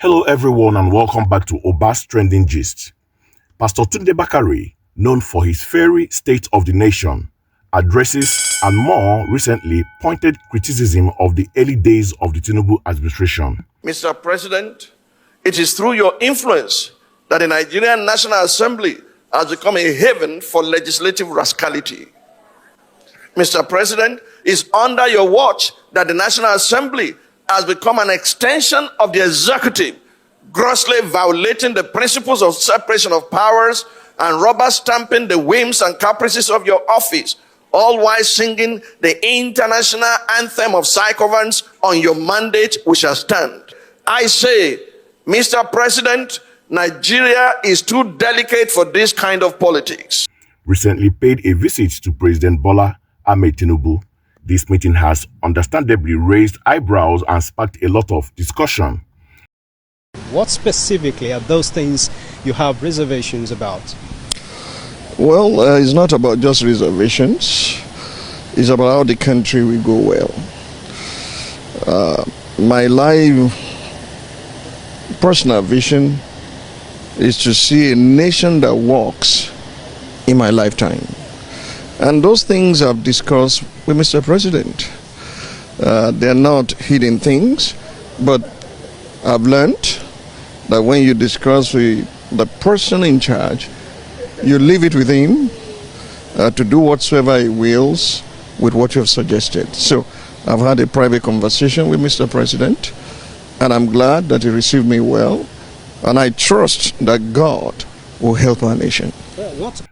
Hello everyone and welcome back to Oba's Trending Gist. Pastor Tunde Bakare, known for his fiery State of the Nation addresses and more recently pointed criticism of the early days of the Tinubu administration. Mr. President, it is through your influence that the Nigerian National Assembly has become a haven for legislative rascality. Mr. President, it's under your watch that the National Assembly has become an extension of the executive, grossly violating the principles of separation of powers and rubber stamping the whims and caprices of your office, all while singing the international anthem of sycophants. On your mandate we shall stand. I say, Mr. President, Nigeria is too delicate for this kind of politics. Recently paid a visit to President Bola Ahmed Tinubu. This meeting has understandably raised eyebrows and sparked a lot of discussion. What specifically are those things you have reservations about? Well, it's not about just reservations. It's about how the country will go well. My personal vision is to see a nation that works in my lifetime. And those things I've discussed with Mr. President. They're not hidden things, but I've learned that when you discuss with the person in charge, you leave it with him to do whatsoever he wills with what you have suggested. So I've had a private conversation with Mr. President, and I'm glad that he received me well, and I trust that God will help our nation.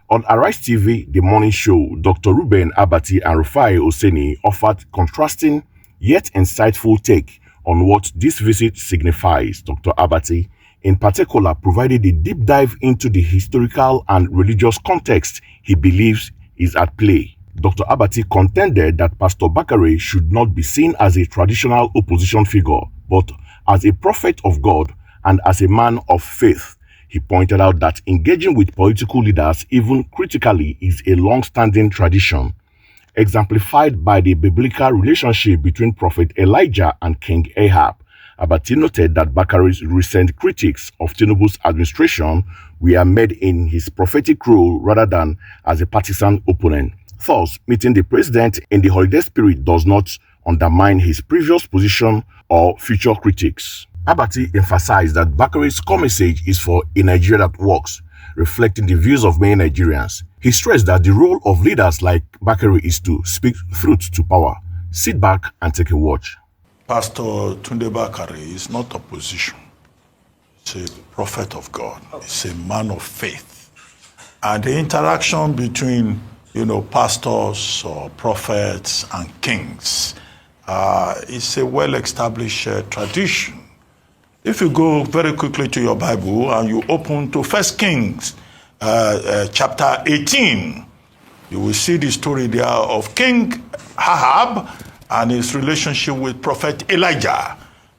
On Arise TV, the morning show, Dr. Reuben Abati and Rufai Oseni offered contrasting yet insightful take on what this visit signifies. Dr. Abati, in particular, provided a deep dive into the historical and religious context he believes is at play. Dr. Abati contended that Pastor Bakare should not be seen as a traditional opposition figure, but as a prophet of God and as a man of faith. He pointed out that engaging with political leaders, even critically, is a long-standing tradition, exemplified by the biblical relationship between Prophet Elijah and King Ahab. Abati noted that Bakare's recent critiques of Tinubu's administration were made in his prophetic role rather than as a partisan opponent. Thus, meeting the president in the holiday spirit does not undermine his previous position or future critics. Abati emphasized that Bakare's core message is for a Nigeria that works, reflecting the views of many Nigerians. He stressed that the role of leaders like Bakare is to speak truth to power. Sit back and take a watch. Pastor Tunde Bakare is not opposition. He's a prophet of God. He's a man of faith. And the interaction between, pastors or prophets and kings is a well-established tradition. If you go very quickly to your Bible and you open to 1 Kings chapter 18, you will see the story there of King Ahab and his relationship with Prophet Elijah.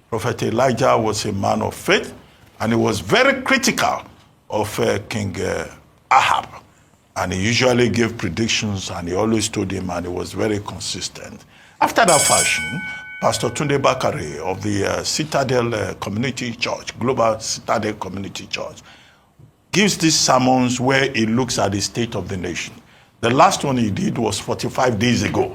Prophet Elijah was a man of faith, and he was very critical of King Ahab. And he usually gave predictions, and he always told him, and he was very consistent. After that fashion, Pastor Tunde Bakare of the Citadel Community Church, Global Citadel Community Church, gives these sermons where he looks at the state of the nation. The last one he did was 45 days ago,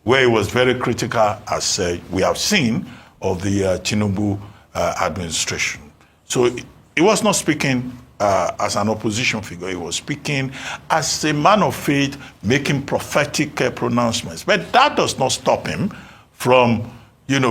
where he was very critical, as we have seen, of the Tinubu administration. So he was not speaking as an opposition figure. He was speaking as a man of faith, making prophetic pronouncements. But that does not stop him from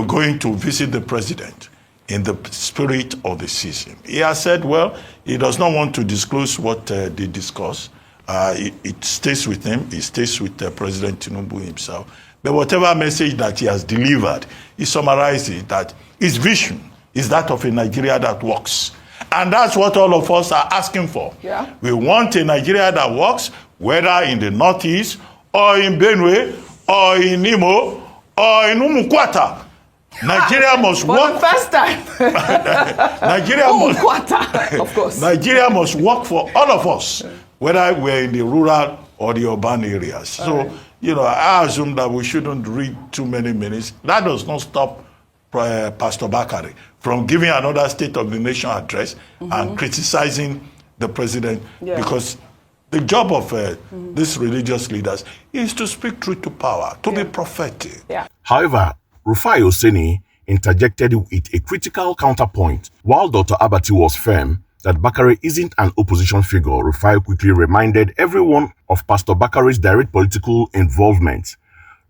going to visit the president in the spirit of the season. He has said, well, he does not want to disclose what they discuss. It stays with him. It stays with President Tinubu himself. But whatever message that he has delivered, he summarizes that his vision is that of a Nigeria that works. And that's what all of us are asking for. Yeah. We want a Nigeria that works, whether in the Northeast, or in Benue, or in Imo, or in Umukwata. Nigeria must work. For the first time. Of course. Nigeria must work for all of us, whether we're in the rural or the urban areas. So, I assume that we shouldn't read too many minutes. That does not stop Pastor Bakare from giving another State of the Nation address and criticizing the president, because the job of these religious leaders is to speak truth to power, to be prophetic. However, Rufai Oseni interjected with a critical counterpoint. While Dr. Abati was firm that Bakare isn't an opposition figure, Rufai quickly reminded everyone of Pastor Bakare's direct political involvement.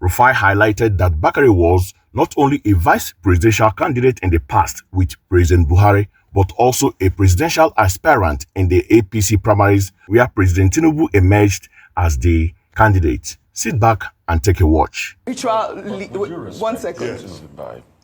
Rufai highlighted that Bakare was not only a vice presidential candidate in the past with President Buhari, but also a presidential aspirant in the APC primaries where President Tinubu emerged as the candidate. Sit back and take a watch. One second.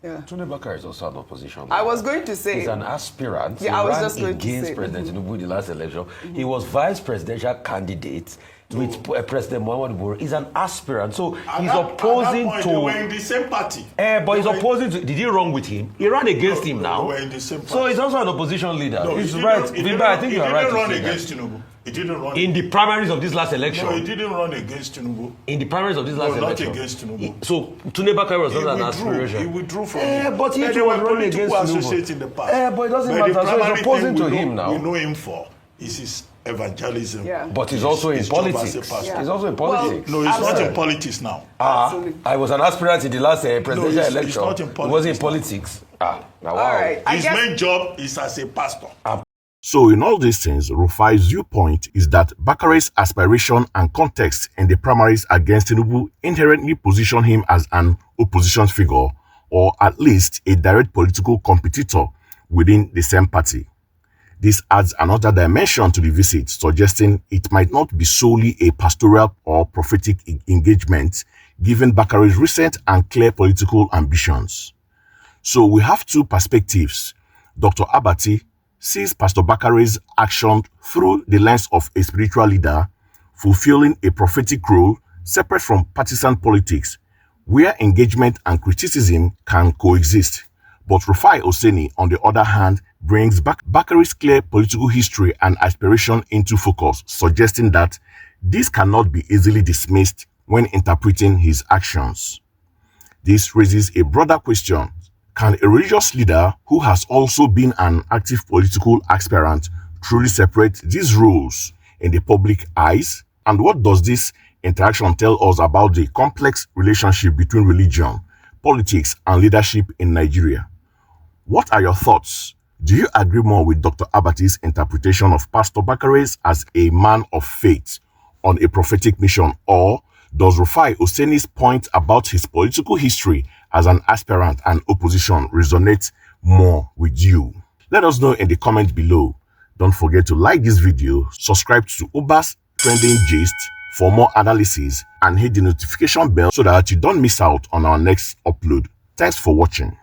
Tunde Bakare is also an opposition leader. I was going to say. He's an aspirant. Yeah, he I was ran just going to against say. President Tinubu in the last election. He was vice presidential candidate with President Muhammadu Buhari. He's an aspirant. So he's opposing at that point, to... They were in the same party. But he's opposing to... Did he run with him? He ran against him now. They were in the same party. So he's also an opposition leader. No, he's right. Vimba, I think you are right. He didn't run to say against that. Tinubu. He didn't run In the primaries of this last election. No, he didn't run against Tinubu. In the primaries of this last election. Not against Tinubu. So Tunde Bakare was not an aspiration. He withdrew from it. But he They was were running political against associates in the Tinubu. past. But it doesn't But the matter. So he's primary opposing thing to him now. We know him for is his evangelism. But he's also in his job as a politics. pastor. He's also in politics. No, he's not in politics now. I was an aspirant in the last presidential election. He's not in He politics. wasn't in politics. Wow. All right. His main job is as a pastor. So in all these things, Rufai's viewpoint is that Bakare's aspiration and context in the primaries against Tinubu inherently position him as an opposition figure, or at least a direct political competitor within the same party. This adds another dimension to the visit, suggesting it might not be solely a pastoral or prophetic engagement, given Bakare's recent and clear political ambitions. So we have two perspectives. Dr. Abati sees Pastor Bakare's action through the lens of a spiritual leader, fulfilling a prophetic role separate from partisan politics, where engagement and criticism can coexist. But Rufai Oseni, on the other hand, brings Bakare's clear political history and aspiration into focus, suggesting that this cannot be easily dismissed when interpreting his actions. This raises a broader question. Can a religious leader who has also been an active political aspirant truly separate these roles in the public eyes? And what does this interaction tell us about the complex relationship between religion, politics, and leadership in Nigeria? What are your thoughts? Do you agree more with Dr. Abati's interpretation of Pastor Bakare as a man of faith on a prophetic mission, or does Rufai Oseni's point about his political history as an aspirant and opposition resonate more with you? Let us know in the comment below. Don't forget to like this video, subscribe to Uber's Trending Gist for more analysis, and hit the notification bell so that you don't miss out on our next upload. Thanks for watching.